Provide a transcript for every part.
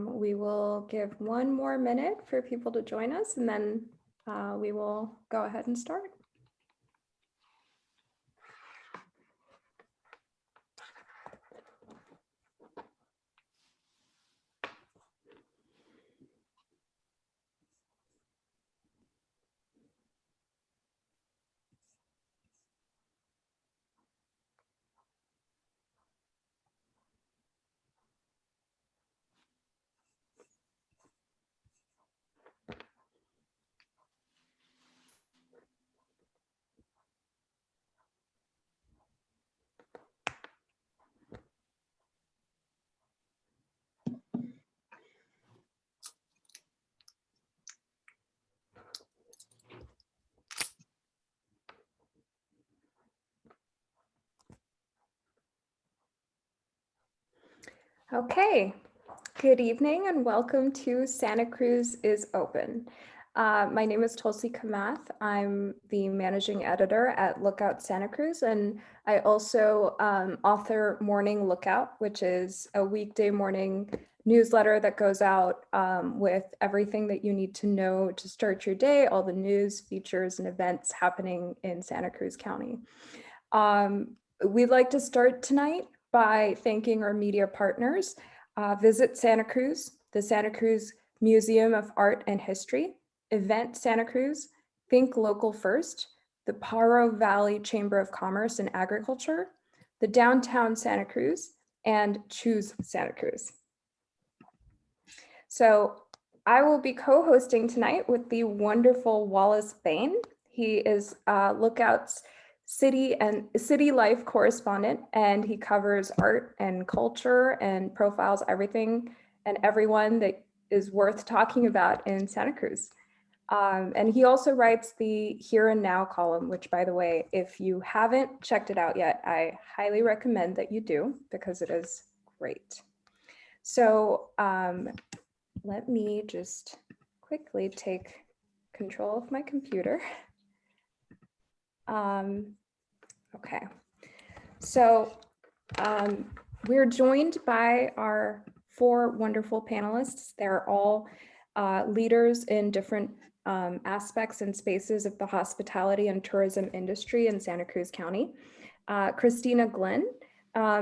We will give one more minute for people to join us, and then we will go ahead and start. Okay, good evening and welcome to Santa Cruz is Open. My name is Tulsi Kamath. I'm the managing editor at Lookout Santa Cruz, and I also author Morning Lookout, which is a weekday morning newsletter that goes out with everything that you need to know to start your day, all the news, features, and events happening in Santa Cruz County. We'd like to start tonight by thanking our media partners, Visit Santa Cruz, the Santa Cruz Museum of Art and History, Event Santa Cruz, Think Local First, the Paro Valley Chamber of Commerce and Agriculture, the Downtown Santa Cruz, and Choose Santa Cruz. So I will be co-hosting tonight with the wonderful Wallace Baine. He is Lookout's city life correspondent, and he covers art and culture and profiles everything and everyone that is worth talking about in Santa Cruz. And he also writes the Here and Now column, which, by the way, if you haven't checked it out yet, I highly recommend that you do because it is great. So let me just quickly take control of my computer. Okay, so we're joined by our four wonderful panelists. They're all leaders in different aspects and spaces of the hospitality and tourism industry in Santa Cruz County. Christina Glynn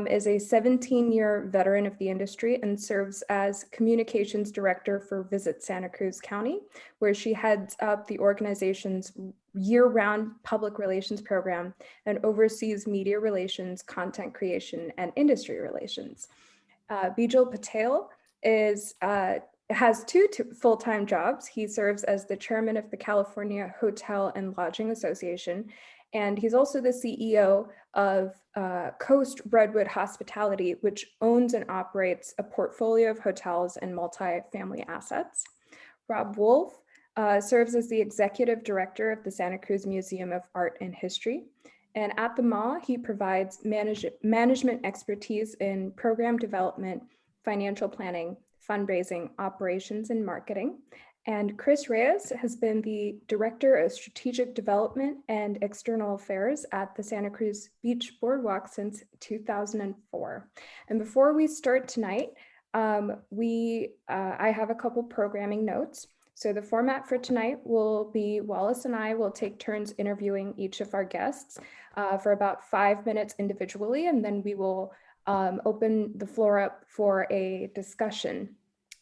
is a 17-year veteran of the industry and serves as communications director for Visit Santa Cruz County, where she heads up the organization's year-round public relations program and oversees media relations, content creation, and industry relations. Bijal Patel has two full-time jobs. He serves as the chairman of the California Hotel and Lodging Association, and he's also the CEO of Coast Redwood Hospitality, which owns and operates a portfolio of hotels and multi-family assets. Robb Woulfe serves as the executive director of the Santa Cruz Museum of Art and History. And at the MA, he provides management expertise in program development, financial planning, fundraising, operations, and marketing. And Reyes has been the Director of Strategic Development and External Affairs at the Santa Cruz Beach Boardwalk since 2004. And before we start tonight, I have a couple programming notes. So the format for tonight will be Wallace and I will take turns interviewing each of our guests for about 5 minutes individually, and then we will open the floor up for a discussion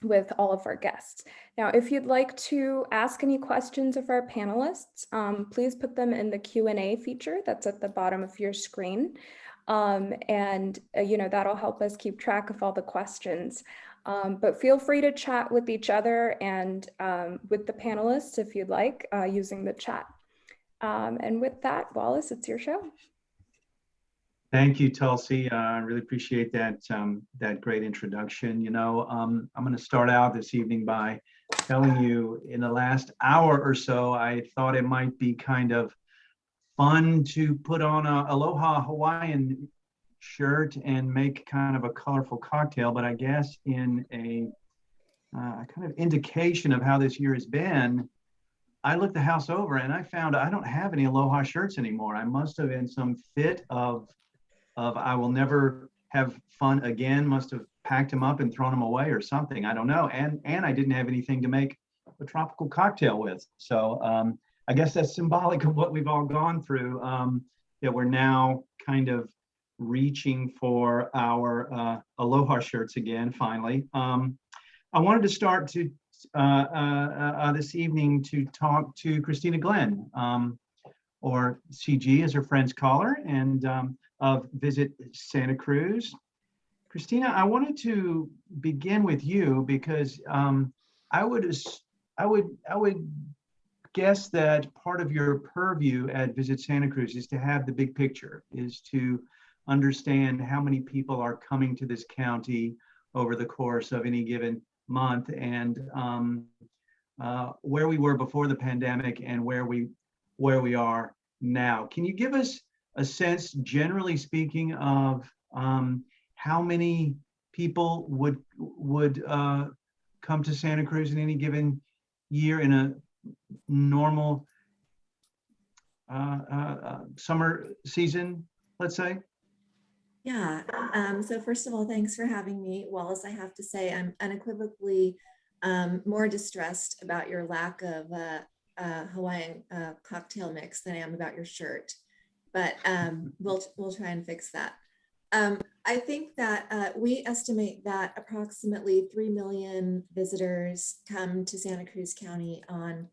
with all of our guests. Now, if you'd like to ask any questions of our panelists, please put them in the Q&A feature that's at the bottom of your screen. That'll help us keep track of all the questions. But feel free to chat with each other and with the panelists if you'd like, using the chat. And with that, Wallace, it's your show. Thank you, Tulsi. I really appreciate that, that great introduction. You know, I'm going to start out this evening by telling you in the last hour or so, I thought it might be kind of fun to put on a Aloha Hawaiian shirt and make kind of a colorful cocktail, but I guess in a kind of indication of how this year has been, I looked the house over and I found I don't have any Aloha shirts anymore. I must have in some fit of I will never have fun again, must have packed them up and thrown them away or something. I don't know. And I didn't have anything to make a tropical cocktail with. So I guess that's symbolic of what we've all gone through, that we're now kind of reaching for our aloha shirts again, finally. I wanted to start to this evening to talk to Christina Glynn, or CG as her friends call her, and of Visit Santa Cruz. Christina, I wanted to begin with you because I would guess that part of your purview at Visit Santa Cruz is to have the big picture, is to understand how many people are coming to this county over the course of any given month, and where we were before the pandemic and where we are now. Can you give us a sense, generally speaking, of how many people would come to Santa Cruz in any given year in a normal summer season, let's say? Yeah, so first of all, thanks for having me, Wallace. I have to say I'm unequivocally more distressed about your lack of Hawaiian cocktail mix than I am about your shirt, but we'll try and fix that. I think that we estimate that approximately 3 million visitors come to Santa Cruz County on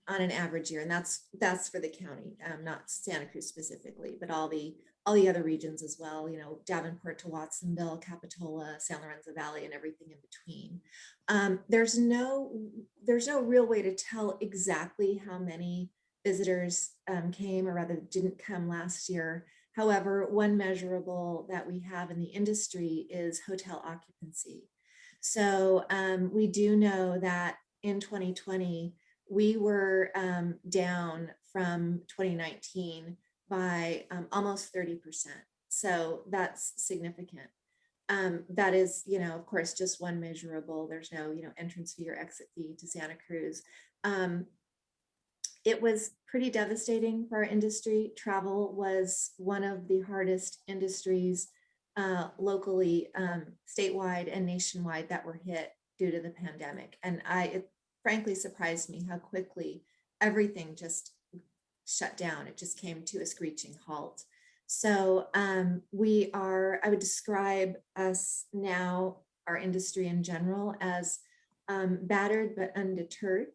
an average year, and that's for the county, not Santa Cruz specifically, but all the other regions as well. You know, Davenport to Watsonville, Capitola, San Lorenzo Valley, and everything in between. There's no real way to tell exactly how many visitors came, or rather didn't come last year. However, one measurable that we have in the industry is hotel occupancy. So we do know that in 2020, we were down from 2019 by almost 30%. So that's significant. That is, you know, of course, just one measurable. There's no, you know, entrance fee or exit fee to Santa Cruz. It was pretty devastating for our industry. Travel was one of the hardest industries locally, statewide and nationwide that were hit due to the pandemic. And it frankly surprised me how quickly everything just shut down. It just came to a screeching halt. So I would describe us now, our industry in general, as battered but undeterred.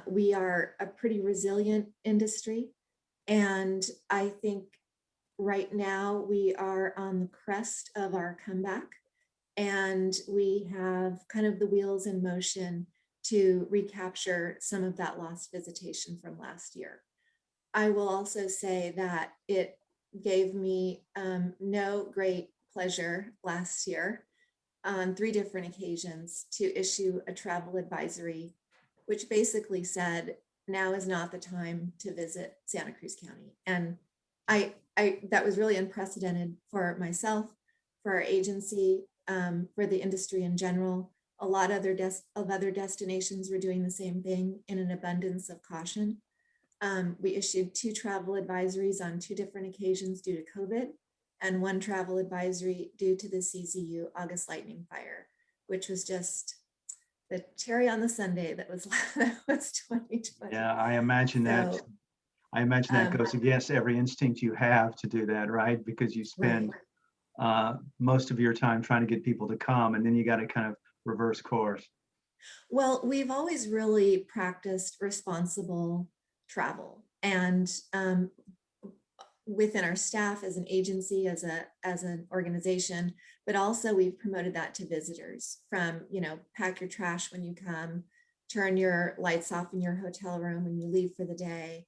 We are a pretty resilient industry. And I think right now we are on the crest of our comeback, and we have kind of the wheels in motion to recapture some of that lost visitation from last year. I will also say that it gave me no great pleasure last year on 3 different occasions to issue a travel advisory, which basically said, now is not the time to visit Santa Cruz County. And I that was really unprecedented for myself, for our agency, for the industry in general. A lot of other destinations were doing the same thing in an abundance of caution. We issued 2 travel advisories on 2 different occasions due to COVID, and 1 travel advisory due to the CZU August lightning fire, which was just the cherry on the sundae that was 2020. Yeah, I imagine that. I imagine that goes against every instinct you have to do that, right? Because you spend most of your time trying to get people to come, and then you got to kind of reverse course. Well, we've always really practiced responsible travel, and within our staff as an agency, as an organization, but also we've promoted that to visitors from, you know, pack your trash when you come, turn your lights off in your hotel room when you leave for the day,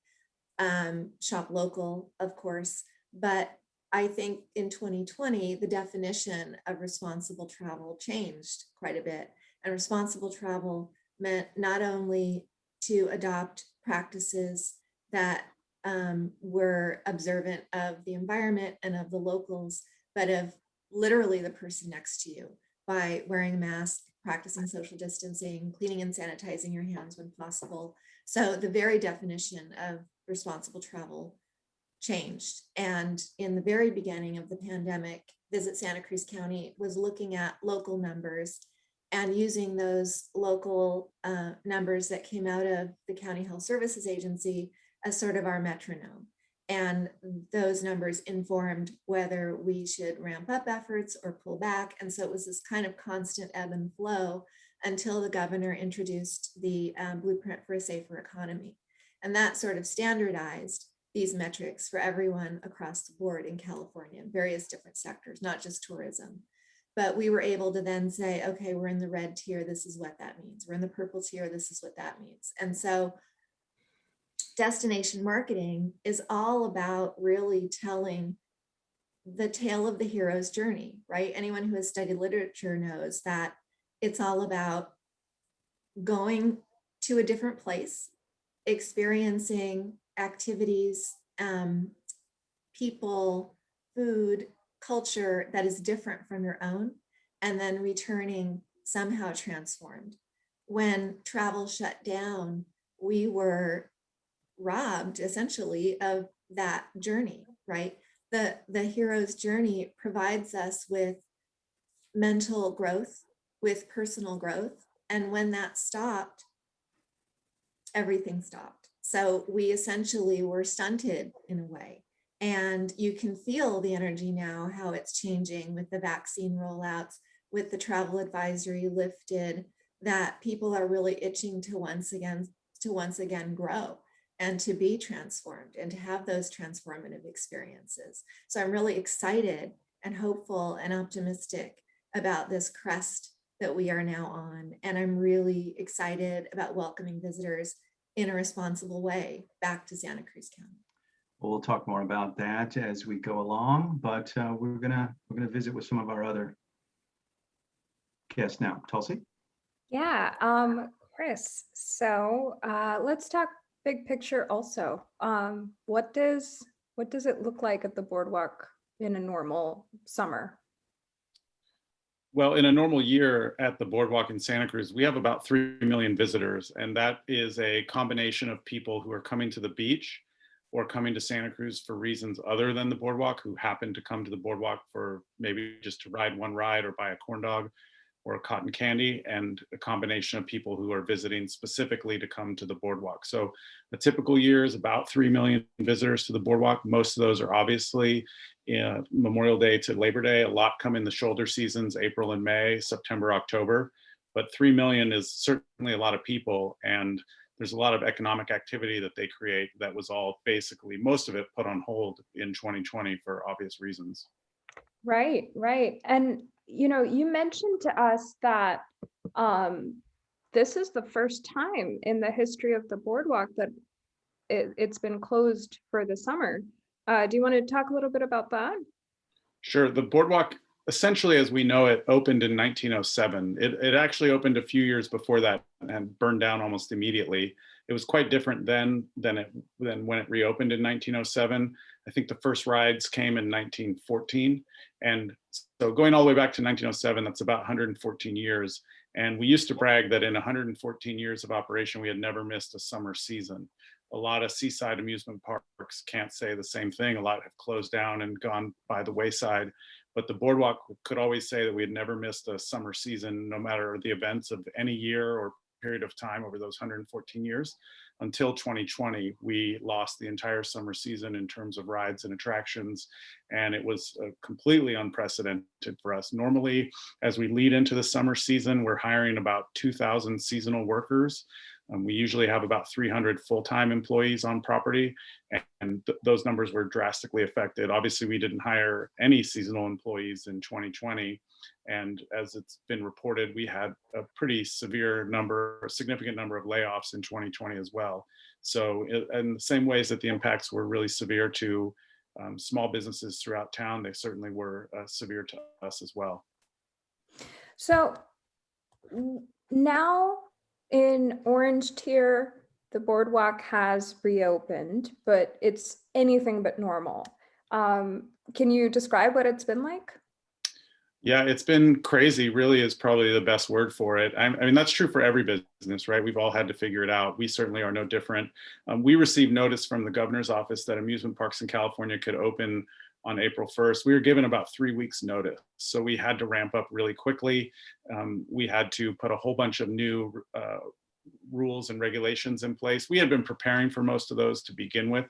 shop local, of course. But I think in 2020, the definition of responsible travel changed quite a bit. And responsible travel meant not only to adopt practices that were observant of the environment and of the locals, but of literally the person next to you, by wearing a mask, practicing social distancing, cleaning and sanitizing your hands when possible. So the very definition of responsible travel changed. And in the very beginning of the pandemic, Visit Santa Cruz County was looking at local numbers and using those local numbers that came out of the County Health Services Agency as sort of our metronome. And those numbers informed whether we should ramp up efforts or pull back. And so it was this kind of constant ebb and flow until the governor introduced the Blueprint for a Safer Economy. And that sort of standardized these metrics for everyone across the board in California, in various different sectors, not just tourism. But we were able to then say, okay, we're in the red tier, this is what that means. We're in the purple tier, this is what that means. And so destination marketing is all about really telling the tale of the hero's journey, right? Anyone who has studied literature knows that it's all about going to a different place, experiencing activities, people, food, culture that is different from your own, and then returning somehow transformed. When travel shut down, we were robbed essentially of that journey, right? The hero's journey provides us with mental growth, with personal growth. And when that stopped, everything stopped. So we essentially were stunted in a way. And you can feel the energy now, how it's changing with the vaccine rollouts, with the travel advisory lifted, that people are really itching to once again grow and to be transformed and to have those transformative experiences. So I'm really excited and hopeful and optimistic about this crest that we are now on. And I'm really excited about welcoming visitors in a responsible way back to Santa Cruz County. We'll talk more about that as we go along, but we're gonna visit with some of our other guests now. Tulsi? Yeah, Kris, so let's talk big picture also. What does it look like at the boardwalk in a normal summer? Well, in a normal year at the boardwalk in Santa Cruz, we have about 3 million visitors, and that is a combination of people who are coming to the beach or coming to Santa Cruz for reasons other than the boardwalk, who happen to come to the boardwalk for maybe just to ride one ride or buy a corn dog or a cotton candy, and a combination of people who are visiting specifically to come to the boardwalk. So a typical year is about 3 million visitors to the boardwalk. Most of those are obviously Memorial Day to Labor Day. A lot come in the shoulder seasons, April and May, September, October. But 3 million is certainly a lot of people, and there's a lot of economic activity that they create that was all basically, most of it put on hold in 2020 for obvious reasons. Right. And you mentioned to us that this is the first time in the history of the boardwalk that it's been closed for the summer. Do you want to talk a little bit about that? Sure. The boardwalk, essentially as we know it, opened in 1907. It actually opened a few years before that and burned down almost immediately. It was quite different then than when it reopened in 1907. I think the first rides came in 1914. And so going all the way back to 1907, that's about 114 years. And we used to brag that in 114 years of operation, we had never missed a summer season. A lot of seaside amusement parks can't say the same thing. A lot have closed down and gone by the wayside. But the boardwalk could always say that we had never missed a summer season, no matter the events of any year or period of time over those 114 years. Until 2020, we lost the entire summer season in terms of rides and attractions, and it was completely unprecedented for us. Normally, as we lead into the summer season, we're hiring about 2,000 seasonal workers. We usually have about 300 full-time employees on property, and those numbers were drastically affected. Obviously, we didn't hire any seasonal employees in 2020. And as it's been reported, we had a pretty significant number of layoffs in 2020 as well. So in the same ways that the impacts were really severe to small businesses throughout town, they certainly were severe to us as well. So now in orange tier, the boardwalk has reopened, but it's anything but normal. Can you describe what it's been like? Yeah, it's been crazy, really is probably the best word for it. I mean, that's true for every business, right? We've all had to figure it out. We certainly are no different. We received notice from the governor's office that amusement parks in California could open on April 1st. We were given about 3 weeks notice. So we had to ramp up really quickly. We had to put a whole bunch of new rules and regulations in place. We had been preparing for most of those to begin with.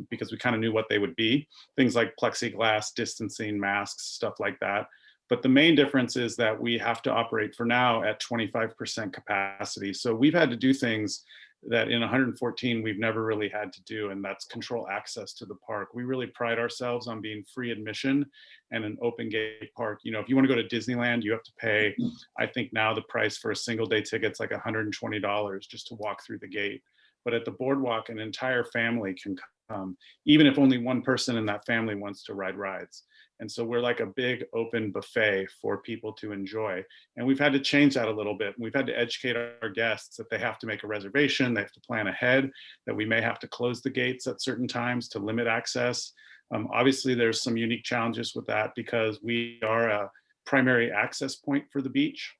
Because we kind of knew what they would be. Things like plexiglass, distancing, masks, stuff like that. But the main difference is that we have to operate for now at 25% capacity. So we've had to do things that in 114 we've never really had to do, and that's control access to the park. We really pride ourselves on being free admission and an open gate park. You know, if you want to go to Disneyland, you have to pay, I think now the price for a single day ticket's like $120 just to walk through the gate. But at the boardwalk, an entire family can come, even if only one person in that family wants to ride rides. And so we're like a big open buffet for people to enjoy. And we've had to change that a little bit. We've had to educate our guests that they have to make a reservation, they have to plan ahead, that we may have to close the gates at certain times to limit access. Obviously, there's some unique challenges with that because we are a primary access point for the beach.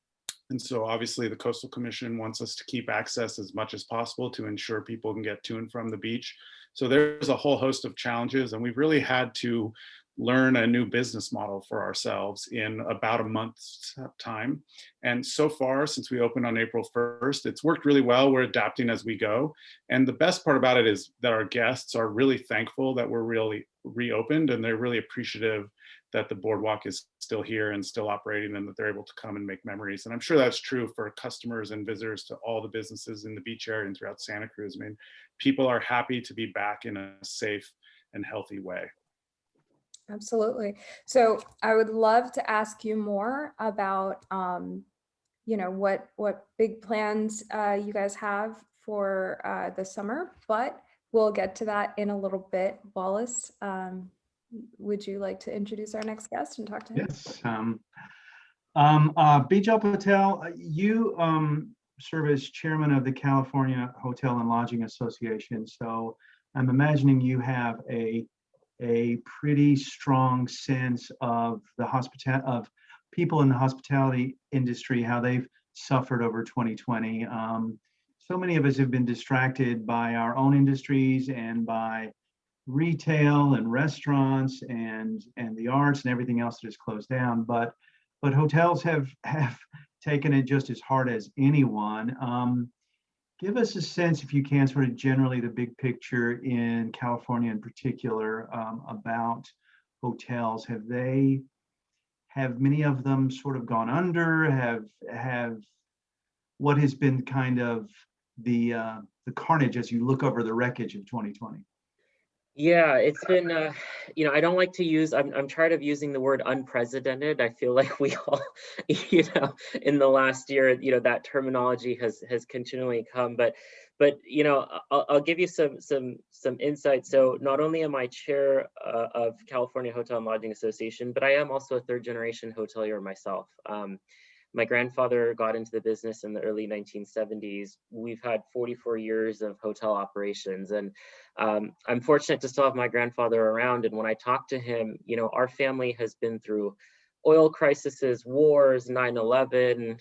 And so obviously the Coastal Commission wants us to keep access as much as possible to ensure people can get to and from the beach. So there's a whole host of challenges, and we've really had to learn a new business model for ourselves in about a month's time. And so far, since we opened on April 1st, it's worked really well. We're adapting as we go. And the best part about it is that our guests are really thankful that we're really reopened, and they're really appreciative that the boardwalk is still here and still operating, and that they're able to come and make memories. And I'm sure that's true for customers and visitors to all the businesses in the beach area and throughout Santa Cruz. I mean, people are happy to be back in a safe and healthy way. Absolutely. So I would love to ask you more about, you know, what big plans you guys have for the summer, but we'll get to that in a little bit. Wallace, would you like to introduce our next guest and talk to him? Yes. Bijal Patel, you serve as chairman of the California Hotel and Lodging Association. So I'm imagining you have a pretty strong sense of of people in the hospitality industry, how they've suffered over 2020. So many of us have been distracted by our own industries and by retail and restaurants and the arts and everything else that is closed down. But hotels have taken it just as hard as anyone. Give us a sense, if you can, sort of generally the big picture in California in particular, about hotels. Have many of them sort of gone under? What has been kind of the carnage as you look over the wreckage of 2020? Yeah, it's been, I don't like to use, I'm tired of using the word unprecedented. I feel like we all, in the last year, that terminology has continually come, but I'll give you some insight. So not only am I chair of California Hotel and Lodging Association, but I am also a third generation hotelier myself. My grandfather got into the business in the early 1970s. We've had 44 years of hotel operations, and I'm fortunate to still have my grandfather around. And when I talk to him, our family has been through oil crises, wars, 9/11,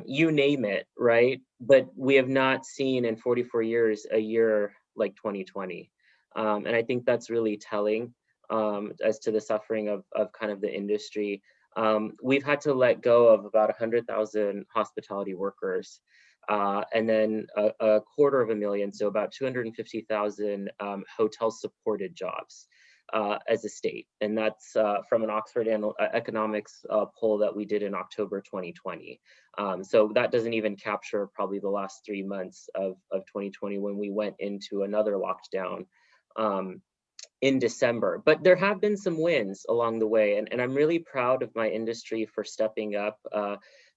you name it, right? But we have not seen in 44 years a year like 2020. And I think that's really telling as to the suffering of kind of the industry. We've had to let go of about 100,000 hospitality workers, and then a 250,000, so about 250,000 hotel supported jobs as a state. And that's from an Oxford economics poll that we did in October 2020. So that doesn't even capture probably the last 3 months of 2020 when we went into another lockdown in December. But there have been some wins along the way, and I'm really proud of my industry for stepping up.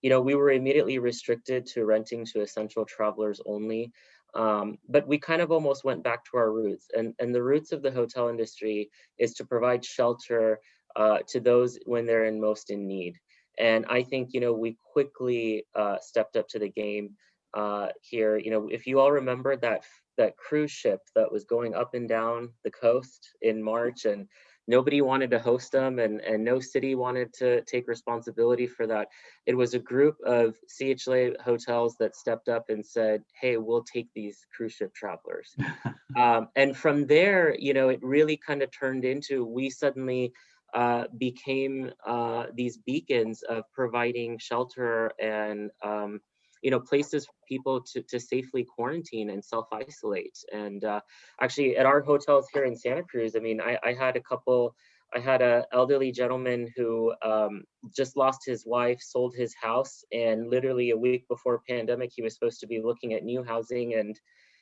We were immediately restricted to renting to essential travelers only, but we kind of almost went back to our roots. And the roots of the hotel industry is to provide shelter to those when they're most in need. And I think, we quickly stepped up to the game here. If you all remember that cruise ship that was going up and down the coast in March, and nobody wanted to host them, and no city wanted to take responsibility for that. It was a group of CHLA hotels that stepped up and said, hey, we'll take these cruise ship travelers. And from there, you know, it really kind of turned into, we suddenly became these beacons of providing shelter and you know, places for people to safely quarantine and self-isolate. And actually at our hotels here in Santa Cruz, I mean, I had an elderly gentleman who just lost his wife, sold his house, and literally a week before pandemic, he was supposed to be looking at new housing, and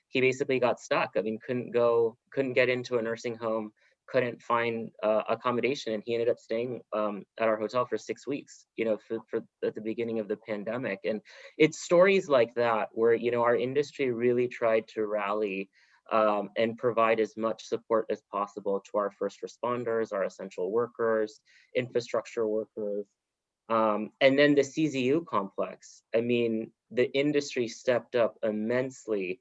he basically got stuck. I mean, couldn't get into a nursing home, couldn't find accommodation, and he ended up staying at our hotel for 6 weeks, you know, for at the beginning of the pandemic. And it's stories like that where, you know, our industry really tried to rally and provide as much support as possible to our first responders, our essential workers, infrastructure workers. And then the CZU complex, I mean, the industry stepped up immensely,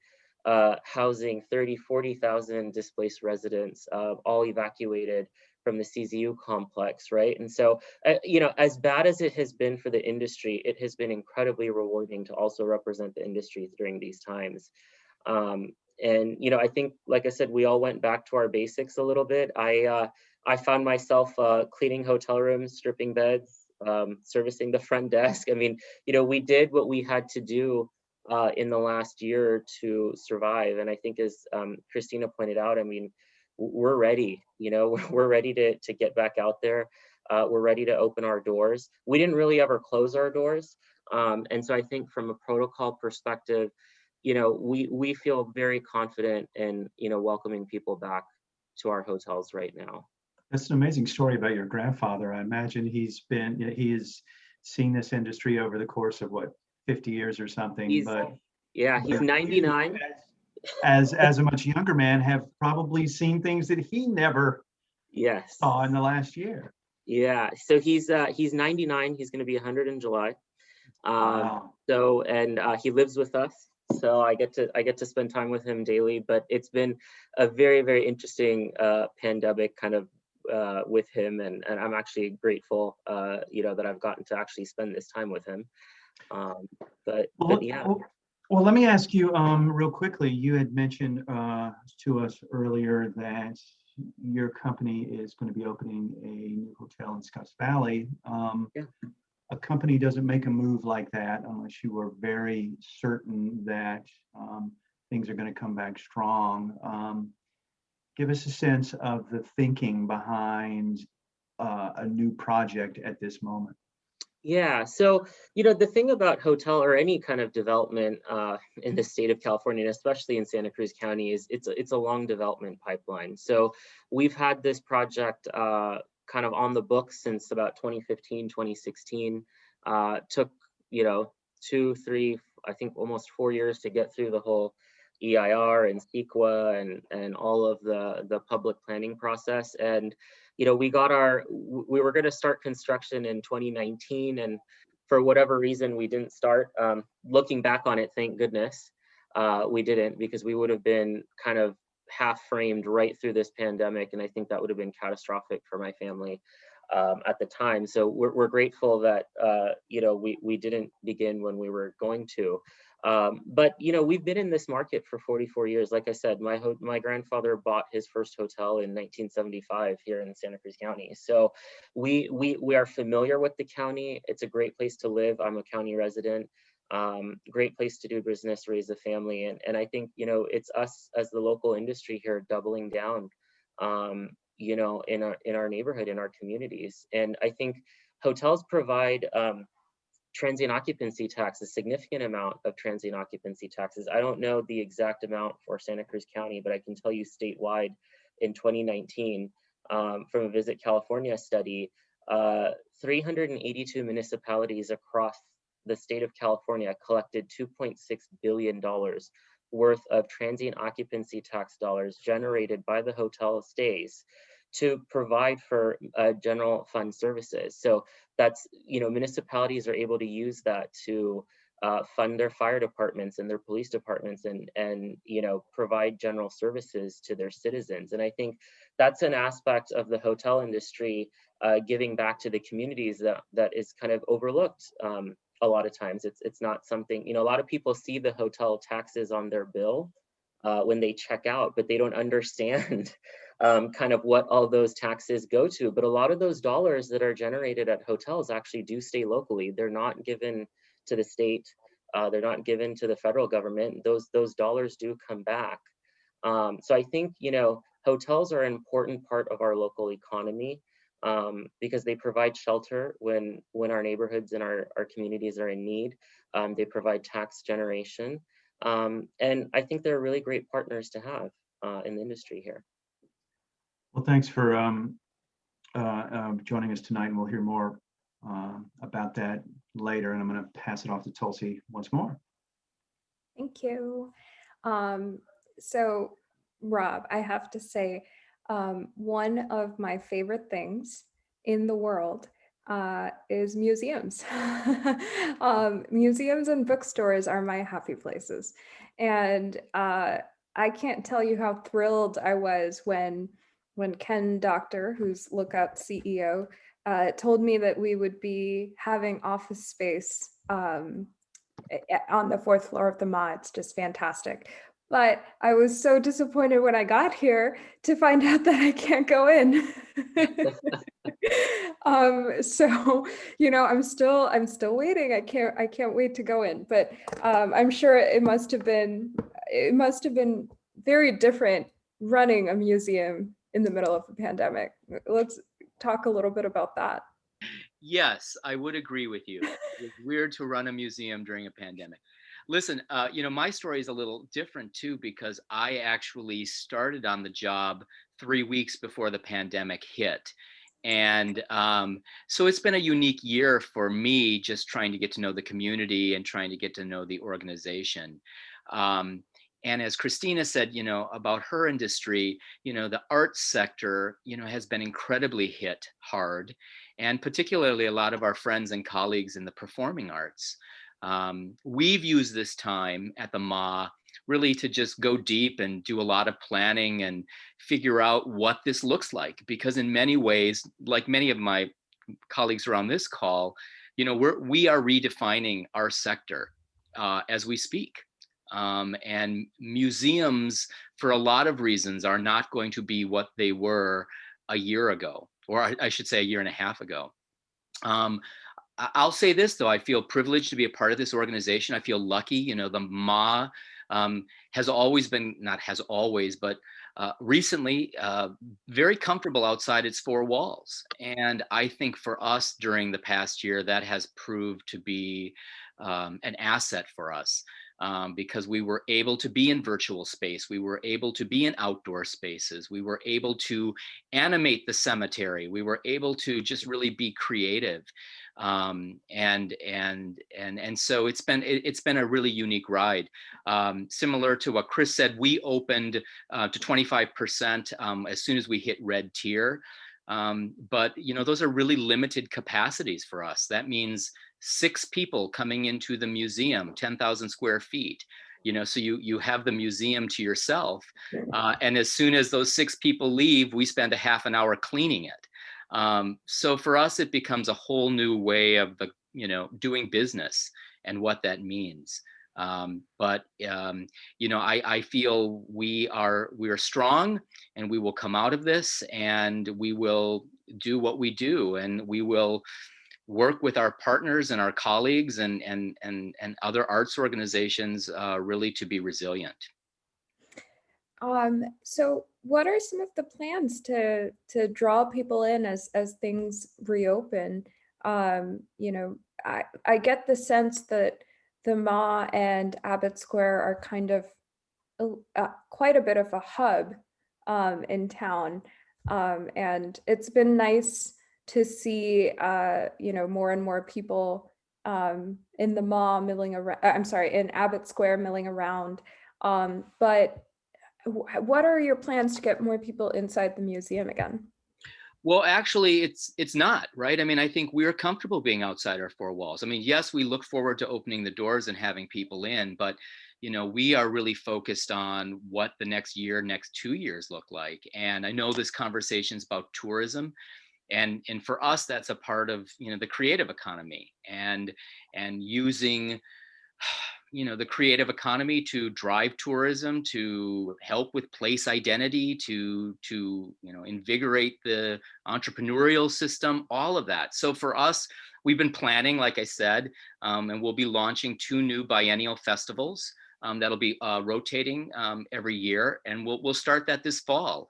housing 40,000 displaced residents, all evacuated from the CZU complex, right? And so, you know, as bad as it has been for the industry, it has been incredibly rewarding to also represent the industry during these times. And, you know, I think, like I said, we all went back to our basics a little bit. I found myself cleaning hotel rooms, stripping beds, servicing the front desk. I mean, you know, we did what we had to do in the last year to survive. And I think, as Christina pointed out, I mean, we're ready, you know, we're ready to get back out there. We're ready to open our doors. We didn't really ever close our doors. And so I think from a protocol perspective, you know, we feel very confident in, you know, welcoming people back to our hotels right now. That's an amazing story about your grandfather. I imagine he has seen this industry over the course of what, 50 years or something. He's 99. As a much younger man, have probably seen things that he never saw in the last year. Yeah, so he's 99. He's going to be 100 in July. Wow. So, and he lives with us, so I get to spend time with him daily. But it's been a very, very interesting pandemic kind of with him, and I'm actually grateful, you know, that I've gotten to actually spend this time with him. But yeah. Well, let me ask you real quickly. You had mentioned to us earlier that your company is going to be opening a new hotel in Scotts Valley. Yeah. A company doesn't make a move like that unless you are very certain that things are going to come back strong. Give us a sense of the thinking behind a new project at this moment. Yeah, so, you know, the thing about hotel or any kind of development in the state of California, and especially in Santa Cruz County, is it's a long development pipeline. So we've had this project kind of on the books since about 2015, 2016. Took, you know, 2, 3, I think almost 4 years to get through the whole EIR and CEQA and all of the public planning process. And you know, we were going to start construction in 2019, and for whatever reason we didn't start. Looking back on it, thank goodness we didn't, because we would have been kind of half framed right through this pandemic, and I think that would have been catastrophic for my family at the time. So we're grateful that you know, we didn't begin when we were going to. But you know, we've been in this market for 44 years. Like I said, my grandfather bought his first hotel in 1975 here in Santa Cruz County. So we are familiar with the county. It's a great place to live. I'm a county resident. Great place to do business, raise a family, and I think, you know, it's us as the local industry here doubling down, you know, in our neighborhood, in our communities. And I think hotels provide transient occupancy tax, a significant amount of transient occupancy taxes. I don't know the exact amount for Santa Cruz County, but I can tell you statewide in 2019, from a Visit California study, 382 municipalities across the state of California collected $2.6 billion worth of transient occupancy tax dollars generated by the hotel stays to provide for general fund services. So that's, you know, municipalities are able to use that to fund their fire departments and their police departments, and you know, provide general services to their citizens. And I think that's an aspect of the hotel industry, giving back to the communities that is kind of overlooked. A lot of times it's not something, you know, a lot of people see the hotel taxes on their bill when they check out, but they don't understand kind of what all those taxes go to. But a lot of those dollars that are generated at hotels actually do stay locally. They're not given to the state. They're not given to the federal government. Those dollars do come back. So I think, you know, hotels are an important part of our local economy because they provide shelter when our neighborhoods and our communities are in need. They provide tax generation. And I think they're really great partners to have in the industry here. Well, thanks for joining us tonight, and we'll hear more about that later. And I'm going to pass it off to Tulsi once more. Thank you. So, Rob, I have to say, one of my favorite things in the world is museums. Museums and bookstores are my happy places. And I can't tell you how thrilled I was when Ken Doctor, who's Lookout CEO, told me that we would be having office space on the 4th floor of the MA. It's just fantastic. But I was so disappointed when I got here to find out that I can't go in. So, you know, I'm still waiting. I can't wait to go in. But I'm sure it must have been very different running a museum in the middle of a pandemic. Let's talk a little bit about that. Yes, I would agree with you. It's weird to run a museum during a pandemic. Listen, you know, my story is a little different too, because I actually started on the job 3 weeks before the pandemic hit. And so it's been a unique year for me, just trying to get to know the community and trying to get to know the organization. And as Christina said, you know, about her industry, you know, the arts sector, you know, has been incredibly hit hard, and particularly a lot of our friends and colleagues in the performing arts. We've used this time at the MA really to just go deep and do a lot of planning and figure out what this looks like, because in many ways, like many of my colleagues around this call, you know, we are redefining our sector as we speak. And museums, for a lot of reasons, are not going to be what they were a year ago, or I should say a year and a half ago. I'll say this, though, I feel privileged to be a part of this organization. I feel lucky. You know, the MA has always been, not has always, but recently very comfortable outside its four walls. And I think for us during the past year, that has proved to be an asset for us. Because we were able to be in virtual space, we were able to be in outdoor spaces, we were able to animate the cemetery, we were able to just really be creative, and so it's been a really unique ride. Similar to what Kris said, we opened to 25% as soon as we hit red tier. But you know, those are really limited capacities for us. That means 6 people coming into the museum, 10,000 square feet. You know, so you have the museum to yourself, and as soon as those 6 people leave, we spend a half an hour cleaning it. So for us, it becomes a whole new way of doing business and what that means. But you know, I feel we are strong, and we will come out of this, and we will do what we do, and we will work with our partners and our colleagues and other arts organizations really to be resilient. So what are some of the plans to draw people in as things reopen? You know, I get the sense that the MA and Abbott Square are kind of quite a bit of a hub in town, and it's been nice to see you know, more and more people in the MA milling around. I'm sorry, in Abbott Square milling around. But what are your plans to get more people inside the museum again? Well, actually, it's not, right? I mean, I think we're comfortable being outside our 4 walls. I mean, yes, we look forward to opening the doors and having people in, but we are really focused on what the next year, next 2 years look like. And I know this conversation is about tourism, and for us, that's a part of the creative economy, and using the creative economy to drive tourism, to help with place identity, to invigorate the entrepreneurial system, all of that. So for us, we've been planning, like I said, and we'll be launching 2 new biennial festivals that'll be rotating every year, and we'll start that this fall.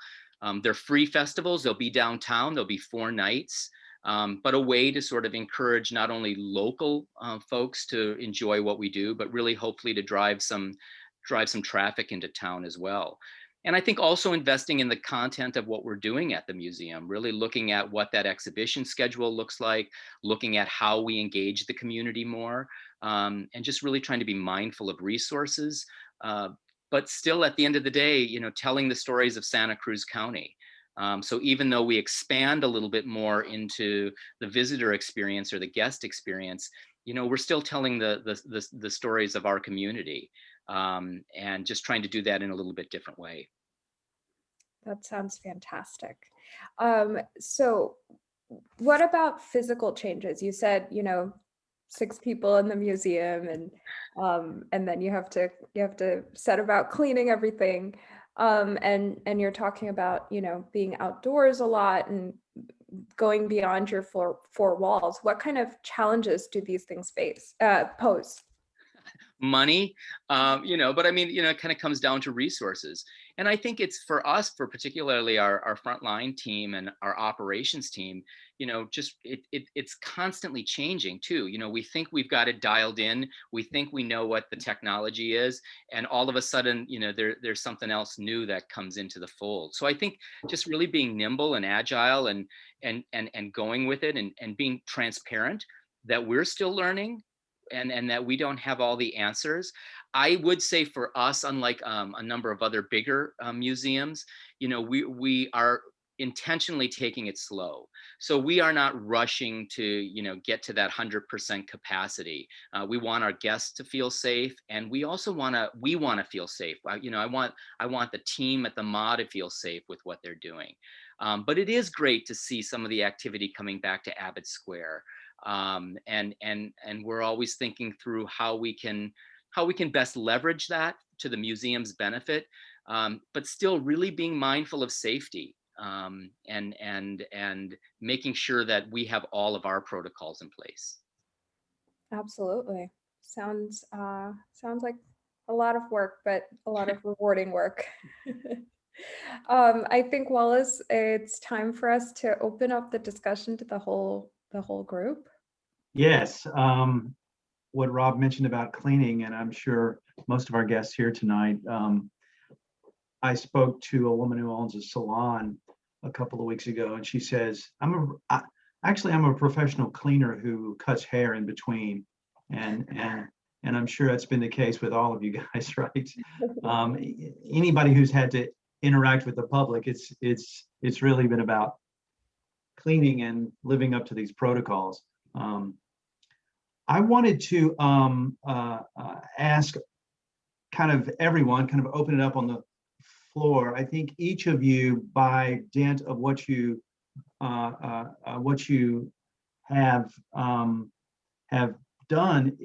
They're free festivals. They'll be downtown. There'll be 4 nights. But a way to sort of encourage not only local folks to enjoy what we do, but really hopefully to drive some traffic into town as well. And I think also investing in the content of what we're doing at the museum, really looking at what that exhibition schedule looks like, looking at how we engage the community more, and just really trying to be mindful of resources. But still, at the end of the day, telling the stories of Santa Cruz County. So even though we expand a little bit more into the visitor experience or the guest experience, we're still telling the stories of our community, and just trying to do that in a little bit different way. That sounds fantastic. So what about physical changes? You said, 6 people in the museum, and then you have to set about cleaning everything. And you're talking about, being outdoors a lot and going beyond your four walls. What kind of challenges do these things pose? Money, but I mean, it kind of comes down to resources. And I think it's for us, for particularly our frontline team and our operations team, just it's constantly changing too. We think we've got it dialed in. We think we know what the technology is, and all of a sudden, there's something else new that comes into the fold. So I think just really being nimble and agile and going with it, and being transparent that we're still learning, and that we don't have all the answers. I would say for us, unlike a number of other bigger museums, we are intentionally taking it slow. So we are not rushing to, get to that 100% capacity. We want our guests to feel safe, and we also want to feel safe. I want the team at the MA to feel safe with what they're doing. But it is great to see some of the activity coming back to Abbott Square. And we're always thinking through how we can best leverage that to the museum's benefit, but still really being mindful of safety, and making sure that we have all of our protocols in place. Absolutely. Sounds like a lot of work, but a lot of rewarding work. I think, Wallace, it's time for us to open up the discussion to the whole group. Yes, what Robb mentioned about cleaning, and I'm sure most of our guests here tonight, I spoke to a woman who owns a salon a couple of weeks ago, and she says, I'm a professional cleaner who cuts hair in between, and I'm sure that's been the case with all of you guys, right? Anybody who's had to interact with the public, it's really been about cleaning and living up to these protocols. I wanted to ask kind of everyone, kind of open it up on the floor. I think each of you, by dint of what you have done,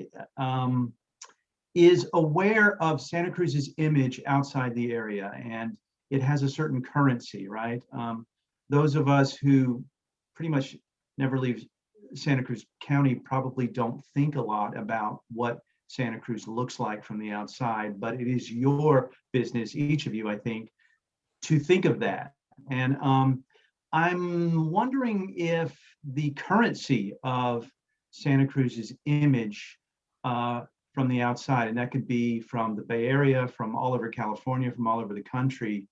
is aware of Santa Cruz's image outside the area, and it has a certain currency, right? Those of us who pretty much never leave Santa Cruz County probably don't think a lot about what Santa Cruz looks like from the outside, but it is your business, each of you, I think, to think of that. And I'm wondering if the currency of Santa Cruz's image from the outside, and that could be from the Bay Area, from all over California, from all over the country,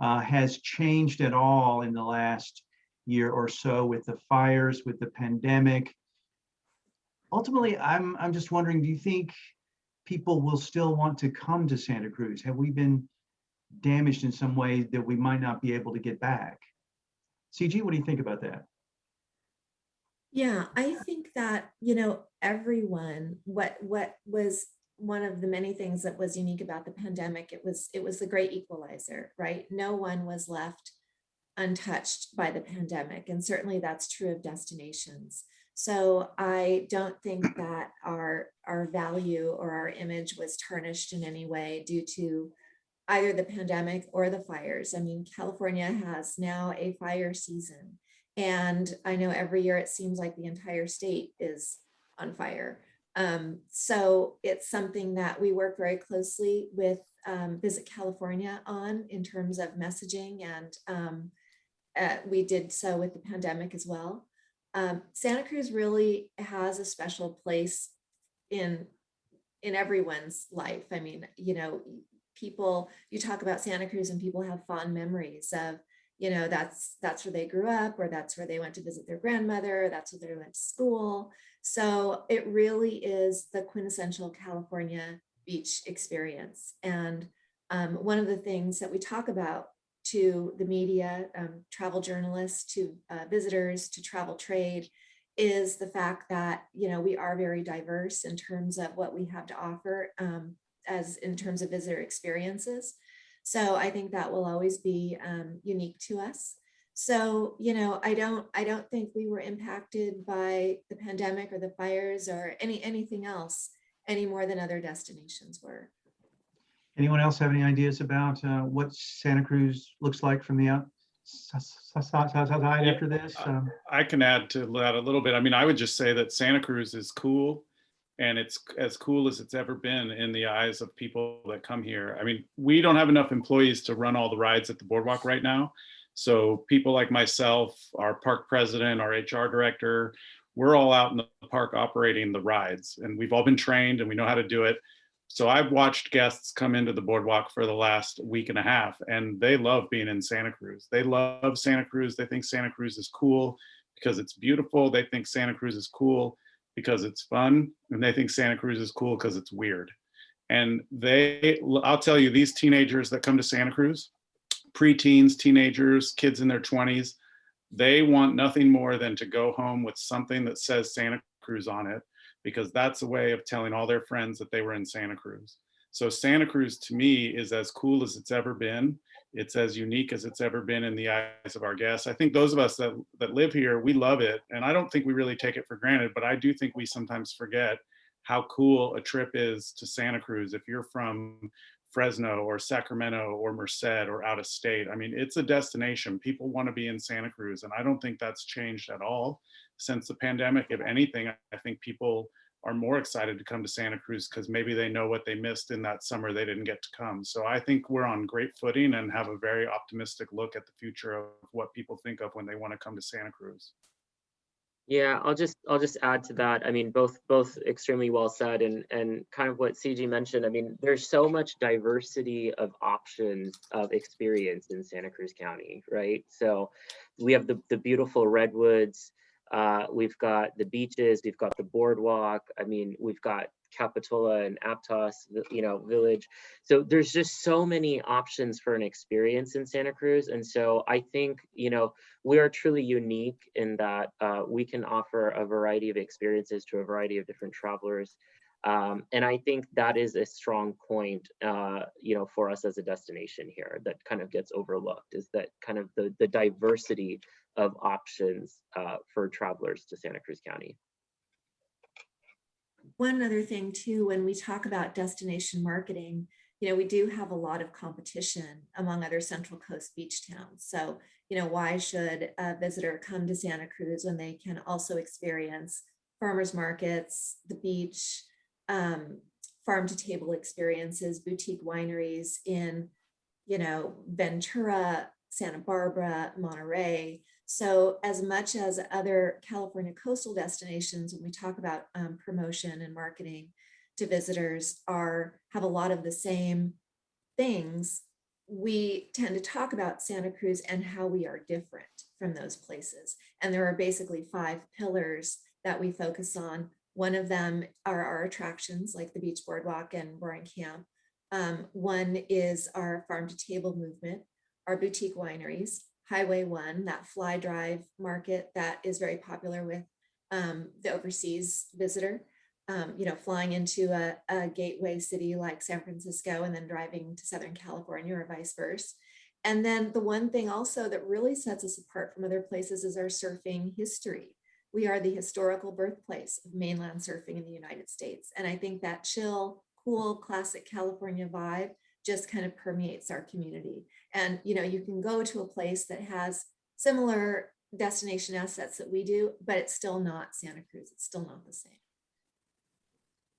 has changed at all in the last year or so with the fires, with the pandemic. Ultimately, I'm just wondering, do you think people will still want to come to Santa Cruz? Have we been damaged in some way that we might not be able to get back? CG, what do you think about that? Yeah, I think that, everyone, what was one of the many things that was unique about the pandemic. It was the great equalizer, right? No one was left untouched by the pandemic. And certainly that's true of destinations. So I don't think that our value or our image was tarnished in any way due to either the pandemic or the fires. I mean, California has now a fire season. And I know every year it seems like the entire state is on fire. So it's something that we work very closely with Visit California on in terms of messaging, and we did so with the pandemic as well. Santa Cruz really has a special place in everyone's life. I mean, you know, people, you talk about Santa Cruz and people have fond memories of, you know, that's where they grew up, or that's where they went to visit their grandmother, or that's where they went to school. So it really is the quintessential California beach experience. And one of the things that we talk about to the media, travel journalists, to visitors, to travel trade, is the fact that, you know, we are very diverse in terms of what we have to offer, as in terms of visitor experiences. So I think that will always be unique to us. So, you know, I don't think we were impacted by the pandemic or the fires or anything else any more than other destinations were. Anyone else have any ideas about what Santa Cruz looks like from the outside after this? I can add to that a little bit. I mean, I would just say that Santa Cruz is cool, and it's as cool as it's ever been in the eyes of people that come here. I mean, we don't have enough employees to run all the rides at the boardwalk right now. So people like myself, our park president, our HR director, we're all out in the park operating the rides, and we've all been trained and we know how to do it. So I've watched guests come into the boardwalk for the last week and a half, and they love being in Santa Cruz. They love Santa Cruz. They think Santa Cruz is cool because it's beautiful. They think Santa Cruz is cool because it's fun. And they think Santa Cruz is cool because it's weird. And I'll tell you, these teenagers that come to Santa Cruz, preteens, teenagers, kids in their 20s, they want nothing more than to go home with something that says Santa Cruz on it, because that's a way of telling all their friends that they were in Santa Cruz. So Santa Cruz to me is as cool as it's ever been. It's as unique as it's ever been in the eyes of our guests. I think those of us that live here, we love it. And I don't think we really take it for granted, but I do think we sometimes forget how cool a trip is to Santa Cruz. If you're from Fresno or Sacramento or Merced or out of state, I mean, it's a destination. People want to be in Santa Cruz. And I don't think that's changed at all since the pandemic. If anything, I think people are more excited to come to Santa Cruz because maybe they know what they missed in that summer they didn't get to come. So I think we're on great footing and have a very optimistic look at the future of what people think of when they want to come to Santa Cruz. Yeah, I'll just add to that. I mean, both extremely well said, and kind of what CG mentioned. I mean, there's so much diversity of options of experience in Santa Cruz County, right? So we have the beautiful redwoods. We've got the beaches, we've got the boardwalk. I mean, we've got Capitola and Aptos, you know, village. So there's just so many options for an experience in Santa Cruz. And so I think, you know, we are truly unique in that we can offer a variety of experiences to a variety of different travelers. And I think that is a strong point, you know, for us as a destination here that kind of gets overlooked, is that kind of the diversity of options for travelers to Santa Cruz County. One other thing too, when we talk about destination marketing, you know, we do have a lot of competition among other Central Coast beach towns. So, you know, why should a visitor come to Santa Cruz when they can also experience farmers markets, the beach, farm to table experiences, boutique wineries in, you know, Ventura, Santa Barbara, Monterey. So as much as other California coastal destinations, when we talk about promotion and marketing to visitors have a lot of the same things, we tend to talk about Santa Cruz and how we are different from those places. And there are basically 5 pillars that we focus on. One of them are our attractions like the Beach Boardwalk and Roaring Camp. One is our farm to table movement, our boutique wineries, Highway 1, that fly drive market that is very popular with the overseas visitor. flying into a gateway city like San Francisco and then driving to Southern California or vice versa. And then the one thing also that really sets us apart from other places is our surfing history. We are the historical birthplace of mainland surfing in the United States. And I think that chill, cool, classic California vibe just kind of permeates our community. And, you can go to a place that has similar destination assets that we do, but it's still not Santa Cruz. It's still not the same.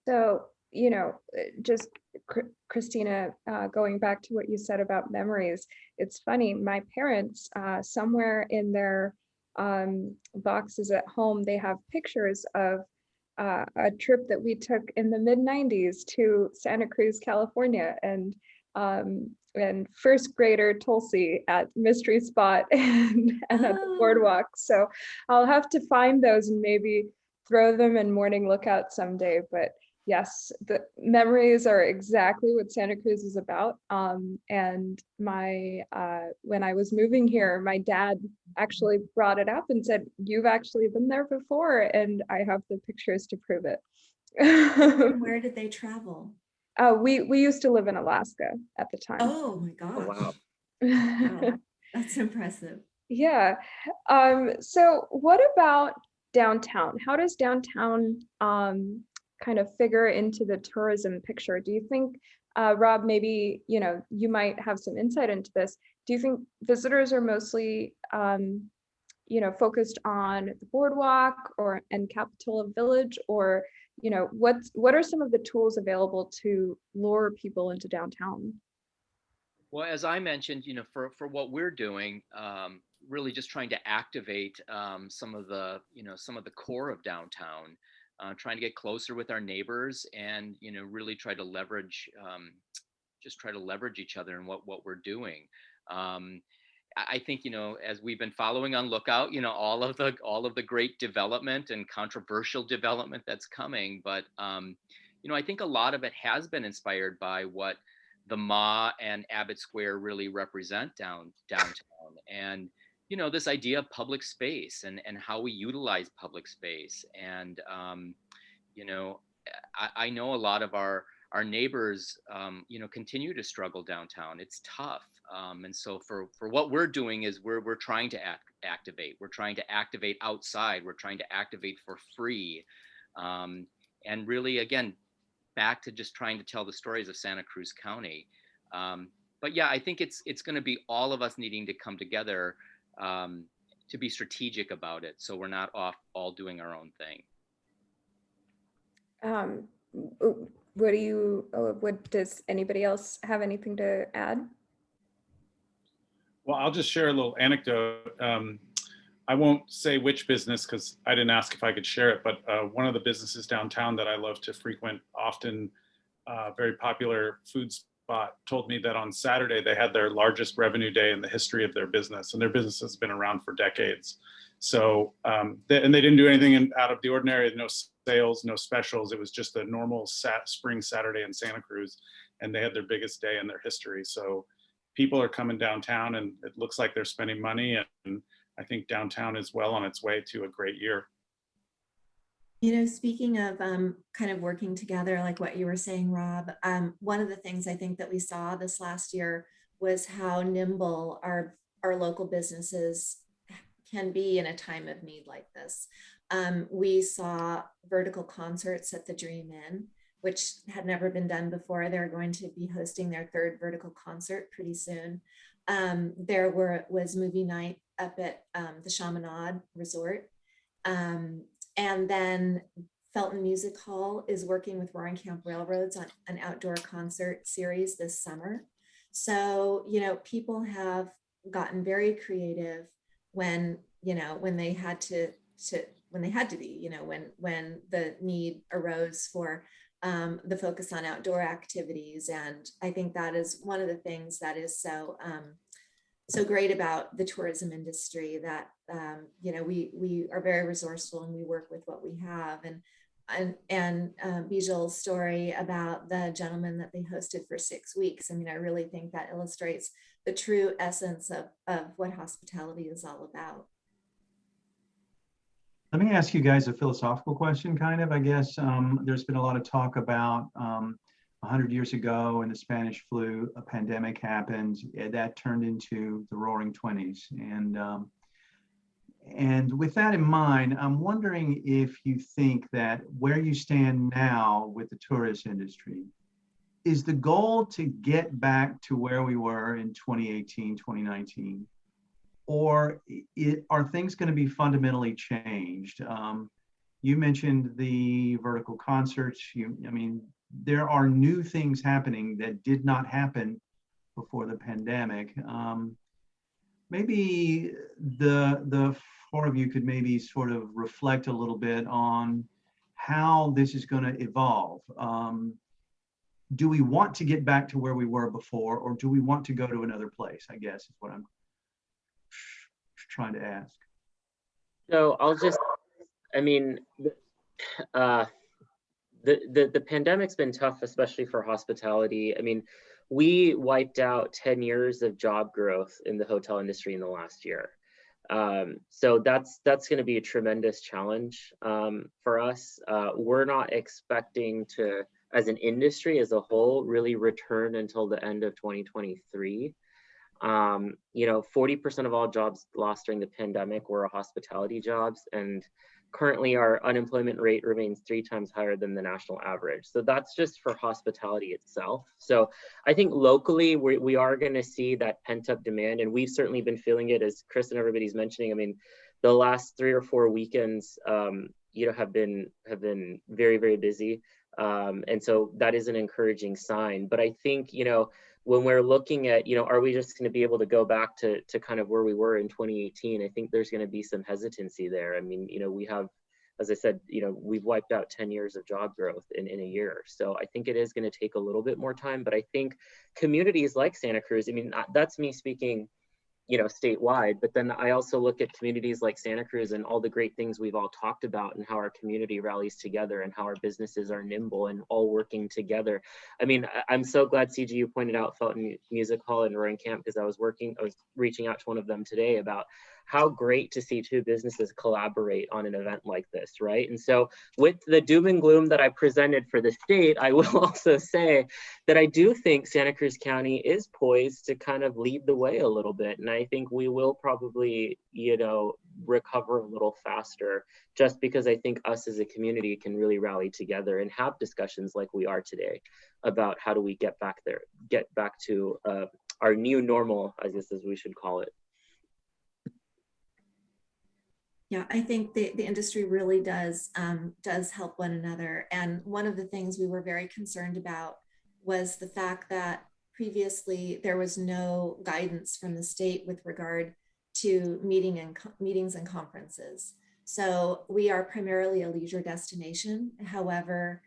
So, just Christina, going back to what you said about memories, it's funny, my parents, somewhere in their boxes at home, they have pictures of a trip that we took in the mid-90s to Santa Cruz, California, and first grader Tulsi at Mystery Spot and at the boardwalk. So I'll have to find those and maybe throw them in Morning Lookout someday. But yes, the memories are exactly what Santa Cruz is about. And when I was moving here, my dad actually brought it up and said, "You've actually been there before," and I have the pictures to prove it. Where did they travel? We used to live in Alaska at the time. Oh my Oh, gosh. wow. Wow. That's impressive. Yeah. So what about downtown? How does downtown kind of figure into the tourism picture? Do you think, Rob, maybe, you might have some insight into this. Do you think visitors are mostly, focused on the boardwalk and Capitola Village, or, what are some of the tools available to lure people into downtown? Well, as I mentioned, for what we're doing, really just trying to activate some of the core of downtown, trying to get closer with our neighbors, and really try to leverage each other in what we're doing. I think as we've been following on Lookout, all of the great development and controversial development that's coming, but I think a lot of it has been inspired by what the Ma and Abbott Square really represent downtown, and this idea of public space and how we utilize public space. And I know a lot of our neighbors continue to struggle downtown. It's tough. And so for what we're doing is we're trying to activate. We're trying to activate outside. We're trying to activate for free. And really, again, back to just trying to tell the stories of Santa Cruz County. But yeah, I think it's going to be all of us needing to come together to be strategic about it, so we're not off all doing our own thing. Does anybody else have anything to add? Well, I'll just share a little anecdote. I won't say which business because I didn't ask if I could share it, but one of the businesses downtown that I love to frequent often, very popular food spot, told me that on Saturday they had their largest revenue day in the history of their business, and their business has been around for decades. So, and they didn't do anything out of the ordinary, no sales, no specials. It was just a normal spring Saturday in Santa Cruz, and they had their biggest day in their history. So people are coming downtown, and it looks like they're spending money, and I think downtown is well on its way to a great year. Speaking of kind of working together, like what you were saying, Rob, one of the things I think that we saw this last year was how nimble our local businesses can be in a time of need like this. We saw vertical concerts at the Dream Inn, which had never been done before. They're going to be hosting their third vertical concert pretty soon. There was movie night up at the Chaminade Resort. And then Felton Music Hall is working with Roaring Camp Railroads on an outdoor concert series this summer. So, people have gotten very creative when they had to be, when the need arose for the focus on outdoor activities. And I think that is one of the things that is so great about the tourism industry, that we are very resourceful and we work with what we have. And Bijal's story about the gentleman that they hosted for 6 weeks, I mean, I really think that illustrates the true essence of what hospitality is all about. Let me ask you guys a philosophical question, kind of, I guess. There's been a lot of talk about 100 years ago when the Spanish flu, a pandemic happened, that turned into the Roaring '20s. And with that in mind, I'm wondering if you think that where you stand now with the tourist industry, is the goal to get back to where we were in 2018, 2019? Or are things going to be fundamentally changed? You mentioned the vertical concerts. I mean, there are new things happening that did not happen before the pandemic. Maybe the four of you could maybe sort of reflect a little bit on how this is going to evolve. Do we want to get back to where we were before, or do we want to go to another place, I guess is what I'm trying to ask. So I mean, the pandemic's been tough, especially for hospitality. I mean, we wiped out 10 years of job growth in the hotel industry in the last year. So that's going to be a tremendous challenge for us. We're not expecting to, as an industry as a whole, really return until the end of 2023. 40% of all jobs lost during the pandemic were hospitality jobs, and currently our unemployment rate remains 3 times higher than the national average. So that's just for hospitality itself. So I think locally we are going to see that pent up demand, and we've certainly been feeling it, as Kris and everybody's mentioning. I mean, the last 3 or 4 weekends, have been very, very busy. And so that is an encouraging sign. But I think, when we're looking at, are we just going to be able to go back to kind of where we were in 2018? I think there's going to be some hesitancy there. I mean, we have, as I said, we've wiped out 10 years of job growth in a year. So I think it is going to take a little bit more time. But I think communities like Santa Cruz, I mean, that's me speaking, statewide, but then I also look at communities like Santa Cruz and all the great things we've all talked about, and how our community rallies together, and how our businesses are nimble and all working together. I mean, I'm so glad, CG, you pointed out Felton Music Hall and Roaring Camp, because I was reaching out to one of them today about how great to see 2 businesses collaborate on an event like this, right? And so with the doom and gloom that I presented for the state, I will also say that I do think Santa Cruz County is poised to kind of lead the way a little bit. And I think we will probably, recover a little faster, just because I think us as a community can really rally together and have discussions like we are today about how do we get back to our new normal, I guess, as we should call it. Yeah, I think the industry really does help one another. And one of the things we were very concerned about was the fact that previously there was no guidance from the state with regard to meetings and conferences. So we are primarily a leisure destination. However,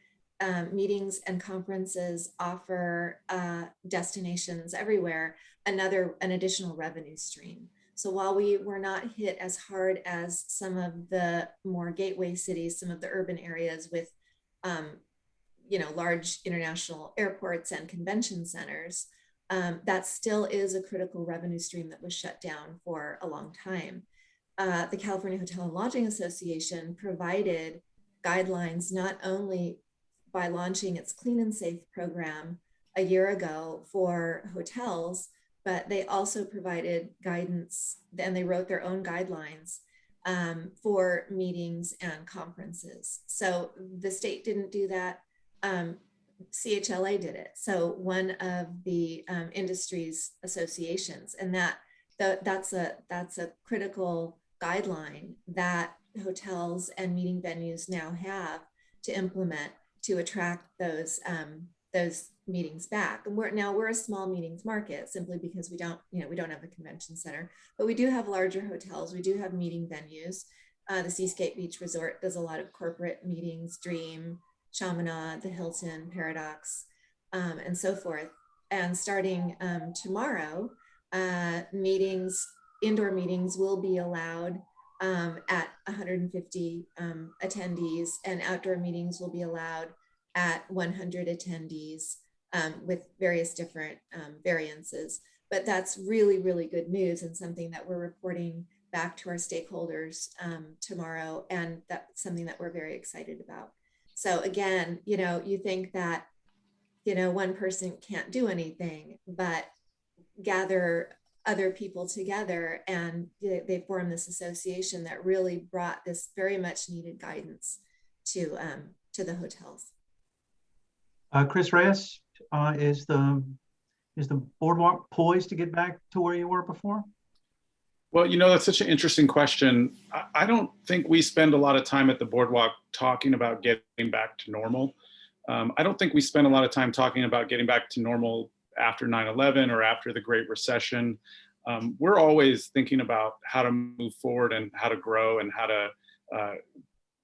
meetings and conferences offer destinations everywhere an additional revenue stream. So while we were not hit as hard as some of the more gateway cities, some of the urban areas with, large international airports and convention centers, that still is a critical revenue stream that was shut down for a long time. The California Hotel and Lodging Association provided guidelines not only by launching its Clean and Safe program a year ago for hotels, but they also provided guidance, and they wrote their own guidelines for meetings and conferences. So the state didn't do that. CHLA did it. So one of the industry's associations, and that's a critical guideline that hotels and meeting venues now have to implement to attract those meetings back. And we're a small meetings market, simply because we don't have a convention center, but we do have larger hotels. We do have meeting venues. The Seascape Beach Resort does a lot of corporate meetings, Dream, Chaminade, the Hilton, Paradox, and so forth. And starting tomorrow, indoor meetings will be allowed at 150 attendees, and outdoor meetings will be allowed at 100 attendees with various different variances. But that's really, really good news, and something that we're reporting back to our stakeholders tomorrow. And that's something that we're very excited about. So again, you think that, one person can't do anything, but gather other people together, and they formed this association that really brought this very much needed guidance to the hotels. Kris, Reyes, is the boardwalk poised to get back to where you were before? Well, that's such an interesting question. I don't think we spend a lot of time at the boardwalk talking about getting back to normal. I don't think we spend a lot of time talking about getting back to normal after 9/11 or after the Great Recession. We're always thinking about how to move forward and how to grow and how to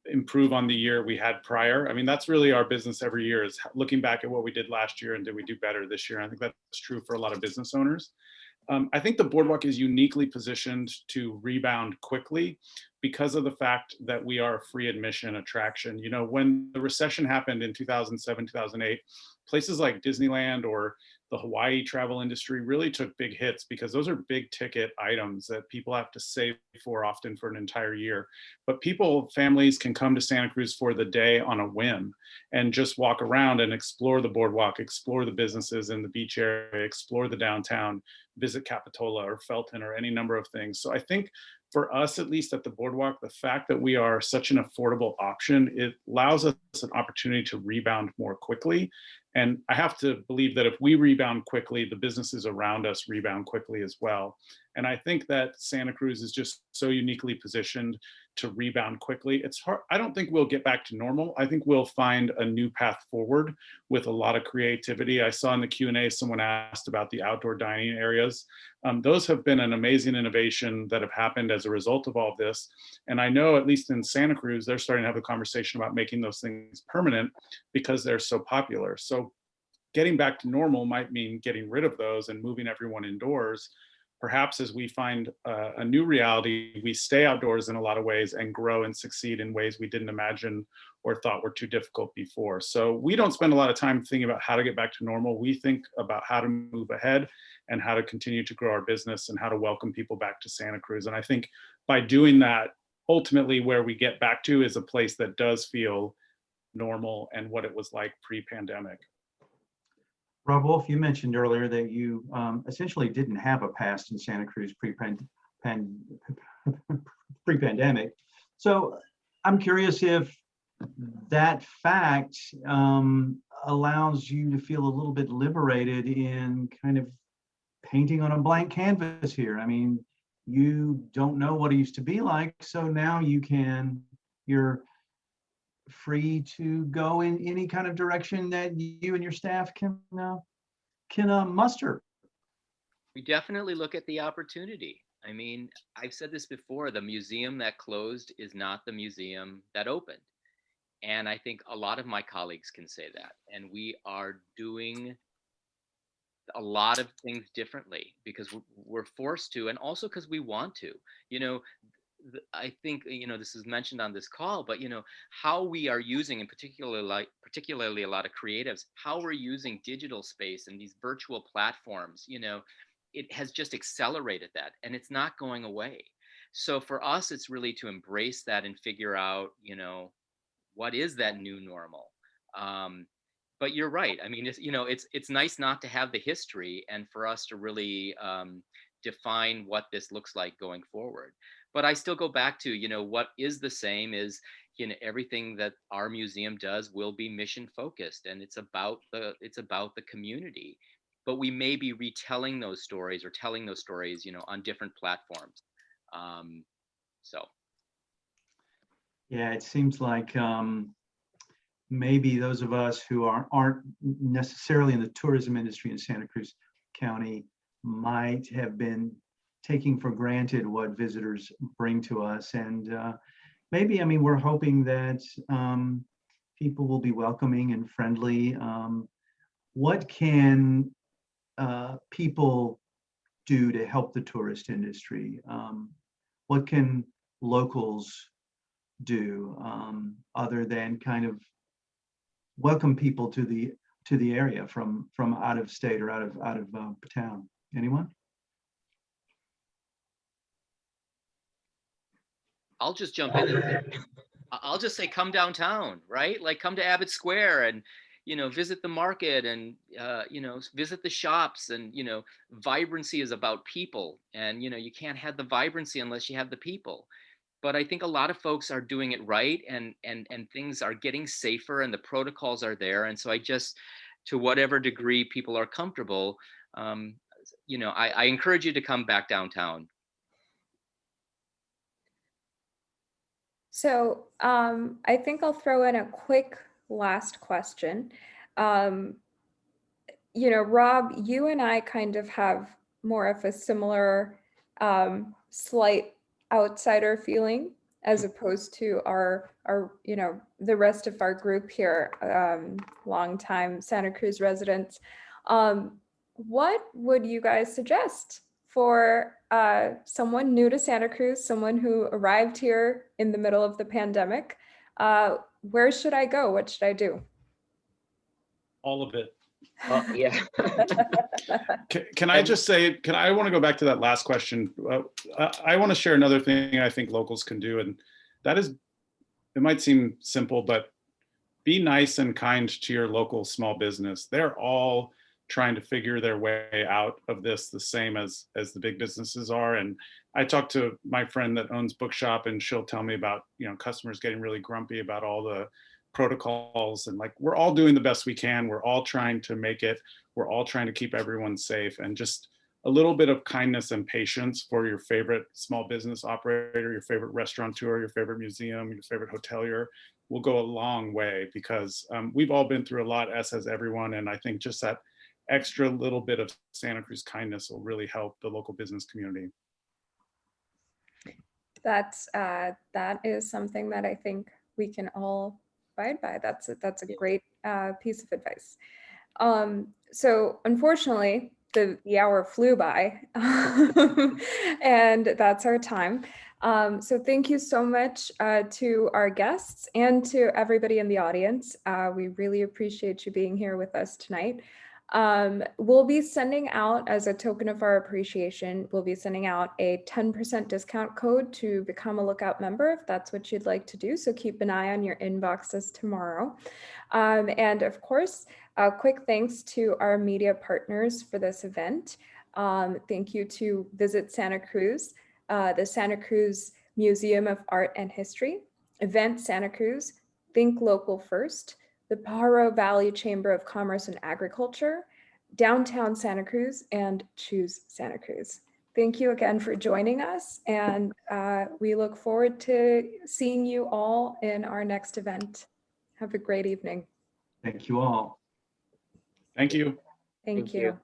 improve on the year we had prior. I mean, that's really our business every year, is looking back at what we did last year and did we do better this year. I think that's true for a lot of business owners. I think the boardwalk is uniquely positioned to rebound quickly because of the fact that we are a free admission attraction. When the recession happened in 2007, 2008, places like Disneyland or the Hawaii travel industry really took big hits because those are big ticket items that people have to save for, often for an entire year. But families can come to Santa Cruz for the day on a whim and just walk around and explore the boardwalk, explore the businesses in the beach area, explore the downtown, visit Capitola or Felton or any number of things. So I think for us, at least at the boardwalk, the fact that we are such an affordable option, it allows us an opportunity to rebound more quickly. And I have to believe that if we rebound quickly, the businesses around us rebound quickly as well. And I think that Santa Cruz is just so uniquely positioned to rebound quickly. It's hard. I don't think we'll get back to normal. I think we'll find a new path forward with a lot of creativity. I saw in the Q&A, someone asked about the outdoor dining areas. Those have been an amazing innovation that have happened as a result of all of this. And I know, at least in Santa Cruz, they're starting to have a conversation about making those things permanent because they're so popular. So getting back to normal might mean getting rid of those and moving everyone indoors. Perhaps as we find a new reality, we stay outdoors in a lot of ways and grow and succeed in ways we didn't imagine or thought were too difficult before. So we don't spend a lot of time thinking about how to get back to normal. We think about how to move ahead and how to continue to grow our business and how to welcome people back to Santa Cruz. And I think by doing that, ultimately where we get back to is a place that does feel normal and what it was like pre-pandemic. Robb Woulfe, you mentioned earlier that you essentially didn't have a past in Santa Cruz pre-pandemic. So I'm curious if that fact allows you to feel a little bit liberated in kind of painting on a blank canvas here. I mean, you don't know what it used to be like, so now you're free to go in any kind of direction that you and your staff can muster. We definitely look at the opportunity. I mean, I've said this before, the museum that closed is not the museum that opened. And I think a lot of my colleagues can say that. And we are doing a lot of things differently because we're forced to, and also because we want to. I think this is mentioned on this call, but how we are using, and particularly a lot of creatives, how we're using digital space and these virtual platforms, it has just accelerated that, and it's not going away. So for us, it's really to embrace that and figure out, what is that new normal. But you're right. I mean, it's nice not to have the history, and for us to really define what this looks like going forward. But I still go back to, what is the same is, everything that our museum does will be mission focused, and it's about the community. But we may be retelling those stories or telling those stories, on different platforms. So. Yeah, it seems like maybe those of us who aren't necessarily in the tourism industry in Santa Cruz County might have been taking for granted what visitors bring to us. And maybe, we're hoping that people will be welcoming and friendly. What can people do to help the tourist industry? What can locals do other than kind of welcome people to the area from out of state or out of town? Anyone? I'll just jump in and I'll just say, come downtown, right? Like come to Abbott Square and, visit the market and, visit the shops and, vibrancy is about people. And, you can't have the vibrancy unless you have the people. But I think a lot of folks are doing it right and things are getting safer and the protocols are there. And so I just, to whatever degree people are comfortable, I encourage you to come back downtown. So I think I'll throw in a quick last question. Robb, you and I kind of have more of a similar slight outsider feeling as opposed to our the rest of our group here, longtime Santa Cruz residents. What would you guys suggest for someone new to Santa Cruz, someone who arrived here in the middle of the pandemic? Where should I go? What should I do? All of it. Yeah. Can I just say, I want to go back to that last question. I want to share another thing I think locals can do. And that is, it might seem simple, but be nice and kind to your local small business. They're all trying to figure their way out of this the same as the big businesses are. And I talked to my friend that owns bookshop and she'll tell me about, customers getting really grumpy about all the protocols, and like, we're all doing the best we can. We're all trying to make it. We're all trying to keep everyone safe, and just a little bit of kindness and patience for your favorite small business operator, your favorite restaurateur, your favorite museum, your favorite hotelier will go a long way, because we've all been through a lot, as has everyone. And I think just that extra little bit of Santa Cruz kindness will really help the local business community. That is something that I think we can all abide by. That's a great piece of advice. So unfortunately, the hour flew by, and that's our time. So thank you so much to our guests and to everybody in the audience. We really appreciate you being here with us tonight. We'll be sending out, as a token of our appreciation, we'll be sending out a 10% discount code to become a Lookout member if that's what you'd like to do. So keep an eye on your inboxes tomorrow. And of course, a quick thanks to our media partners for this event. Thank you to Visit Santa Cruz, the Santa Cruz Museum of Art and History, Event Santa Cruz, Think Local First, the Pajaro Valley Chamber of Commerce and Agriculture, Downtown Santa Cruz, and Choose Santa Cruz. Thank you again for joining us, and we look forward to seeing you all in our next event. Have a great evening. Thank you all. Thank you. Thank you.